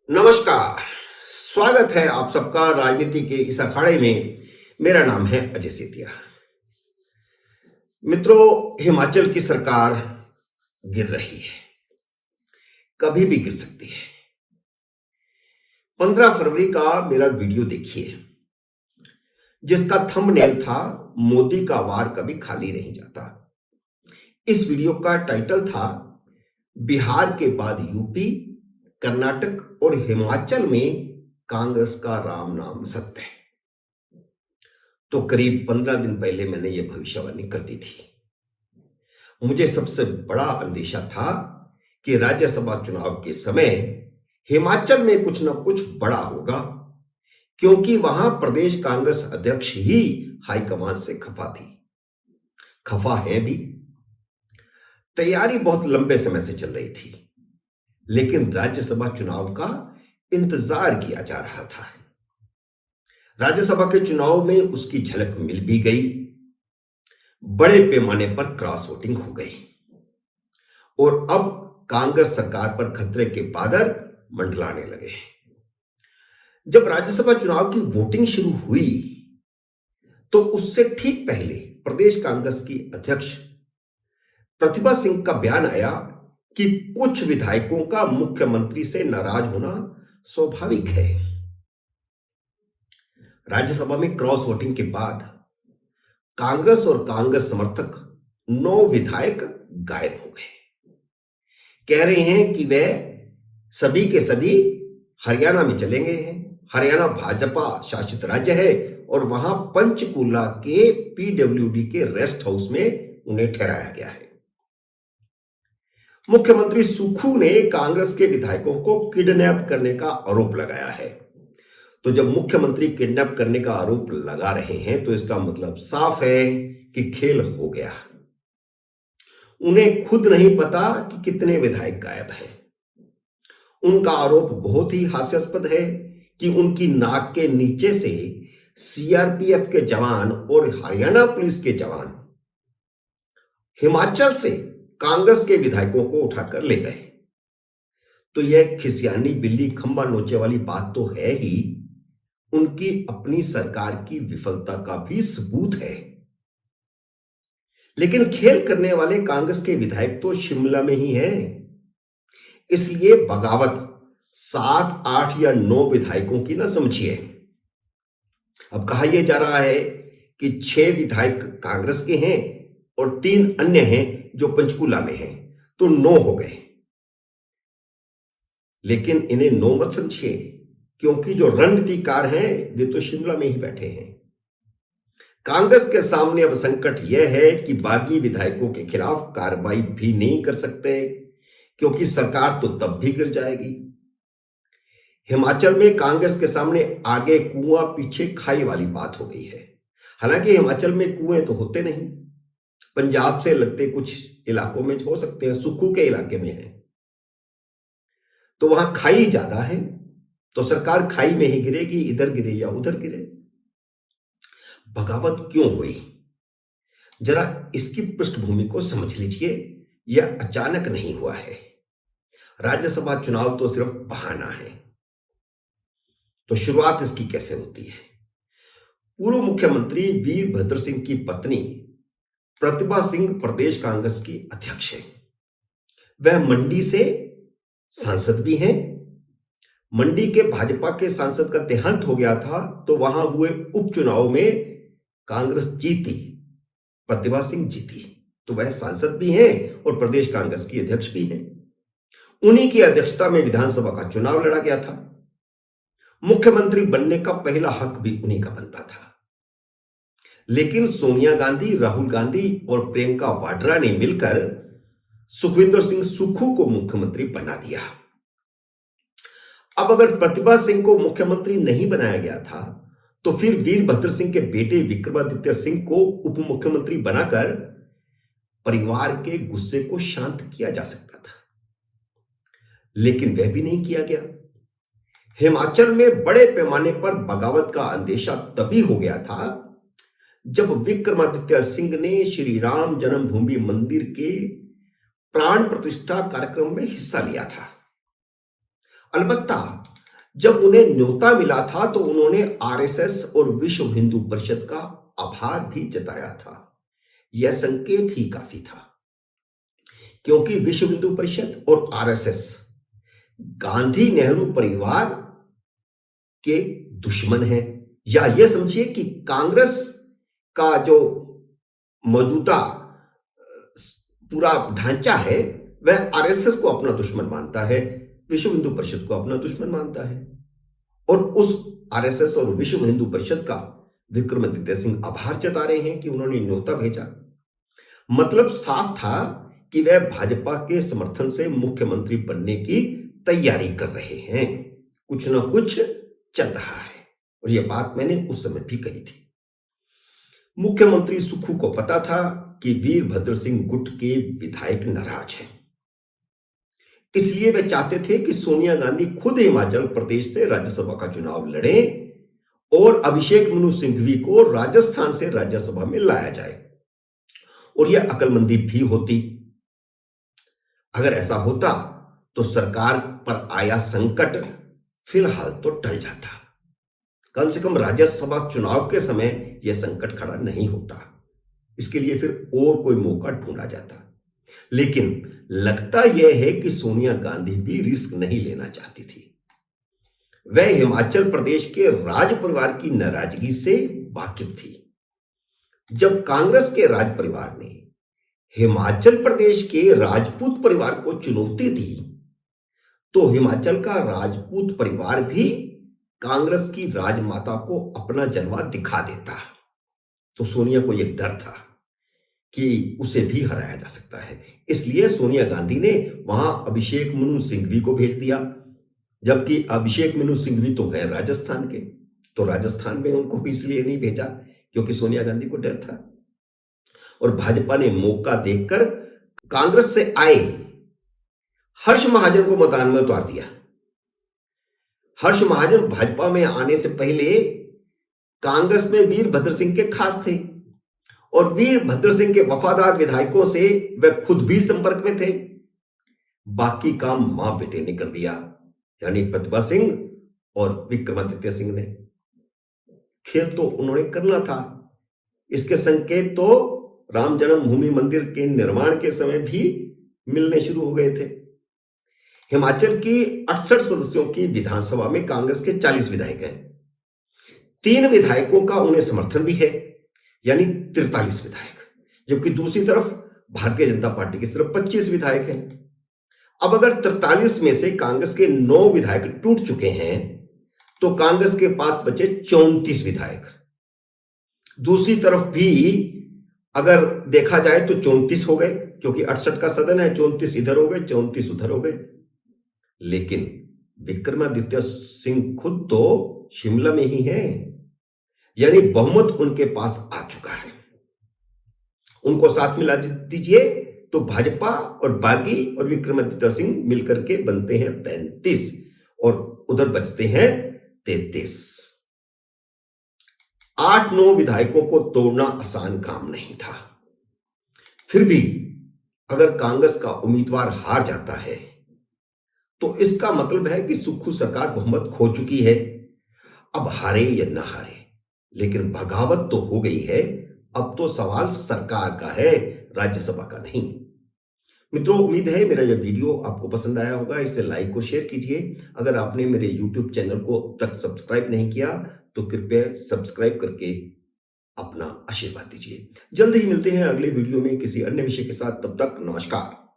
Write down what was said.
नमस्कार। स्वागत है आप सबका राजनीति के इस अखाड़े में। मेरा नाम है अजय सेतिया। मित्रों, हिमाचल की सरकार गिर रही है, कभी भी गिर सकती है। 15 फरवरी का मेरा वीडियो देखिए, जिसका थंबनेल था मोदी का वार कभी खाली नहीं जाता। इस वीडियो का टाइटल था बिहार के बाद यूपी, कर्नाटक और हिमाचल में कांग्रेस का राम नाम सत्य है। तो करीब 15 दिन पहले मैंने यह भविष्यवाणी कर दी थी। मुझे सबसे बड़ा अंदेशा था कि राज्यसभा चुनाव के समय हिमाचल में कुछ ना कुछ बड़ा होगा, क्योंकि वहां प्रदेश कांग्रेस अध्यक्ष ही हाईकमान से खफा थी, खफा है भी। तैयारी बहुत लंबे समय से चल रही थी, लेकिन राज्यसभा चुनाव का इंतजार किया जा रहा था। राज्यसभा के चुनाव में उसकी झलक मिल भी गई। बड़े पैमाने पर क्रॉस वोटिंग हो गई और अब कांग्रेस सरकार पर खतरे के बादल मंडलाने लगे। जब राज्यसभा चुनाव की वोटिंग शुरू हुई तो उससे ठीक पहले प्रदेश कांग्रेस की अध्यक्ष प्रतिभा सिंह का बयान आया कि कुछ विधायकों का मुख्यमंत्री से नाराज होना स्वाभाविक है। राज्यसभा में क्रॉस वोटिंग के बाद कांग्रेस और कांग्रेस समर्थक 9 विधायक गायब हो गए। कह रहे हैं कि वे सभी के सभी हरियाणा में चले गए हैं। हरियाणा भाजपा शासित राज्य है और वहां पंचकूला के पीडब्ल्यूडी के रेस्ट हाउस में उन्हें ठहराया गया है। मुख्यमंत्री सुक्खू ने कांग्रेस के विधायकों को किडनैप करने का आरोप लगाया है। तो जब मुख्यमंत्री किडनैप करने का आरोप लगा रहे हैं तो इसका मतलब साफ है कि खेल हो गया। उन्हें खुद नहीं पता कि कितने विधायक गायब हैं। उनका आरोप बहुत ही हास्यास्पद है कि उनकी नाक के नीचे से सीआरपीएफ के जवान और हरियाणा पुलिस के जवान हिमाचल से कांग्रेस के विधायकों को उठाकर ले गए। तो यह खिसियानी बिल्ली खंबा नोचे वाली बात तो है ही, उनकी अपनी सरकार की विफलता का भी सबूत है। लेकिन खेल करने वाले कांग्रेस के विधायक तो शिमला में ही हैं। इसलिए बगावत 7, 8 या 9 विधायकों की ना समझिए। अब कहा यह जा रहा है कि 6 विधायक कांग्रेस के हैं और 3 अन्य हैं जो पंचकूला में हैं, तो 9 हो गए। लेकिन इन्हें 9 मत समझिए, क्योंकि जो रणनीतिकार हैं वे तो शिमला में ही बैठे हैं। कांग्रेस के सामने अब संकट यह है कि बागी विधायकों के खिलाफ कार्रवाई भी नहीं कर सकते, क्योंकि सरकार तो तब भी गिर जाएगी। हिमाचल में कांग्रेस के सामने आगे कुआं पीछे खाई वाली बात हो गई है। हालांकि हिमाचल में कुएं तो होते नहीं, पंजाब से लगते कुछ इलाकों में हो सकते हैं, सुक्खू के इलाके में है तो वहां खाई ज्यादा है, तो सरकार खाई में ही गिरेगी, इधर गिरे या उधर गिरे। बगावत क्यों हुई, जरा इसकी पृष्ठभूमि को समझ लीजिए। यह अचानक नहीं हुआ है। राज्यसभा चुनाव तो सिर्फ बहाना है। तो शुरुआत इसकी कैसे होती है? पूर्व मुख्यमंत्री वीरभद्र सिंह की पत्नी प्रतिभा सिंह प्रदेश कांग्रेस की अध्यक्ष है। वह मंडी से सांसद भी हैं। मंडी के भाजपा के सांसद का देहांत हो गया था, तो वहां हुए उपचुनाव में कांग्रेस जीती, प्रतिभा सिंह जीती, तो वह सांसद भी हैं और प्रदेश कांग्रेस की अध्यक्ष भी हैं। उन्हीं की अध्यक्षता में विधानसभा का चुनाव लड़ा गया था। मुख्यमंत्री बनने का पहला हक भी उन्हीं का बनता था। लेकिन सोनिया गांधी, राहुल गांधी और प्रियंका वाड्रा ने मिलकर सुखविंदर सिंह सुक्खू को मुख्यमंत्री बना दिया। अब अगर प्रतिभा सिंह को मुख्यमंत्री नहीं बनाया गया था, तो फिर वीरभद्र सिंह के बेटे विक्रमादित्य सिंह को उप मुख्यमंत्री बनाकर परिवार के गुस्से को शांत किया जा सकता था। लेकिन वह भी नहीं किया गया। हिमाचल में बड़े पैमाने पर बगावत का अंदेशा तभी हो गया था जब विक्रमादित्य सिंह ने श्री राम जन्मभूमि मंदिर के प्राण प्रतिष्ठा कार्यक्रम में हिस्सा लिया था। अलबत्ता जब उन्हें न्योता मिला था तो उन्होंने आरएसएस और विश्व हिंदू परिषद का आभार भी जताया था। यह संकेत ही काफी था, क्योंकि विश्व हिंदू परिषद और आरएसएस गांधी नेहरू परिवार के दुश्मन हैं, या यह समझिए कि कांग्रेस का जो मौजूदा पूरा ढांचा है वह आरएसएस को अपना दुश्मन मानता है, विश्व हिंदू परिषद को अपना दुश्मन मानता है। और उस आरएसएस और विश्व हिंदू परिषद का विक्रमादित्य सिंह आभार जता रहे हैं कि उन्होंने न्योता भेजा। मतलब साफ था कि वह भाजपा के समर्थन से मुख्यमंत्री बनने की तैयारी कर रहे हैं, कुछ ना कुछ चल रहा है। और यह बात मैंने उस समय भी कही थी। मुख्यमंत्री सुक्खू को पता था कि वीरभद्र सिंह गुट के विधायक नाराज हैं, इसलिए वे चाहते थे कि सोनिया गांधी खुद हिमाचल प्रदेश से राज्यसभा का चुनाव लड़ें और अभिषेक मनु सिंघवी को राजस्थान से राज्यसभा में लाया जाए। और यह अकलमंदी भी होती। अगर ऐसा होता तो सरकार पर आया संकट फिलहाल तो टल जाता। कम से कम राज्यसभा चुनाव के समय यह संकट खड़ा नहीं होता। इसके लिए फिर और कोई मौका ढूंढा जाता। लेकिन लगता यह है कि सोनिया गांधी भी रिस्क नहीं लेना चाहती थी। वह हिमाचल प्रदेश के राज परिवार की नाराजगी से वाकिफ थी। जब कांग्रेस के राज परिवार ने हिमाचल प्रदेश के राजपूत परिवार को चुनौती दी तो हिमाचल का राजपूत परिवार भी कांग्रेस की राजमाता को अपना जलवा दिखा देता। तो सोनिया को यह डर था कि उसे भी हराया जा सकता है, इसलिए सोनिया गांधी ने वहां अभिषेक मनु सिंघवी को भेज दिया। जबकि अभिषेक मनु सिंघवी तो है राजस्थान के, तो राजस्थान में उनको इसलिए नहीं भेजा क्योंकि सोनिया गांधी को डर था। और भाजपा ने मौका देखकर कांग्रेस से आए हर्ष महाजन को मैदान में उतार दिया। हर्ष महाजन भाजपा में आने से पहले कांग्रेस में वीरभद्र सिंह के खास थे और वीरभद्र सिंह के वफादार विधायकों से वह खुद भी संपर्क में थे। बाकी काम मां बेटे ने कर दिया, यानी प्रतिभा सिंह और विक्रमादित्य सिंह ने। खेल तो उन्होंने करना था। इसके संकेत तो राम जन्मभूमि मंदिर के निर्माण के समय भी मिलने शुरू हो गए थे। हिमाचल की 68 सदस्यों की विधानसभा में कांग्रेस के 40 विधायक हैं। 3 विधायकों का उन्हें समर्थन भी है, यानी 43 विधायक, जबकि दूसरी तरफ भारतीय जनता पार्टी की सिर्फ 25 विधायक हैं। अब अगर 43 में से कांग्रेस के 9 विधायक टूट चुके हैं तो कांग्रेस के पास बचे 34 विधायक। दूसरी तरफ भी अगर देखा जाए तो 34 हो गए, क्योंकि 68 का सदन है, 34 इधर हो गए, 34 उधर हो गए। लेकिन विक्रमादित्य सिंह खुद तो शिमला में ही हैं, यानी बहुमत उनके पास आ चुका है। उनको साथ मिला दीजिए तो भाजपा और बागी और विक्रमादित्य सिंह मिलकर के बनते हैं 35 और उधर बचते हैं 33। 8-9 विधायकों को तोड़ना आसान काम नहीं था। फिर भी अगर कांग्रेस का उम्मीदवार हार जाता है तो इसका मतलब है कि सुक्खू सरकार बहुमत खो चुकी है। अब हारे या ना हारे, लेकिन बगावत तो हो गई है। अब तो सवाल सरकार का है, राज्यसभा का नहीं। मित्रों, उम्मीद है मेरा यह वीडियो आपको पसंद आया होगा। इसे लाइक और शेयर कीजिए। अगर आपने मेरे YouTube चैनल को अब तक सब्सक्राइब नहीं किया तो कृपया सब्सक्राइब करके अपना आशीर्वाद दीजिए। जल्द ही मिलते हैं अगले वीडियो में किसी अन्य विषय के साथ। तब तक नमस्कार।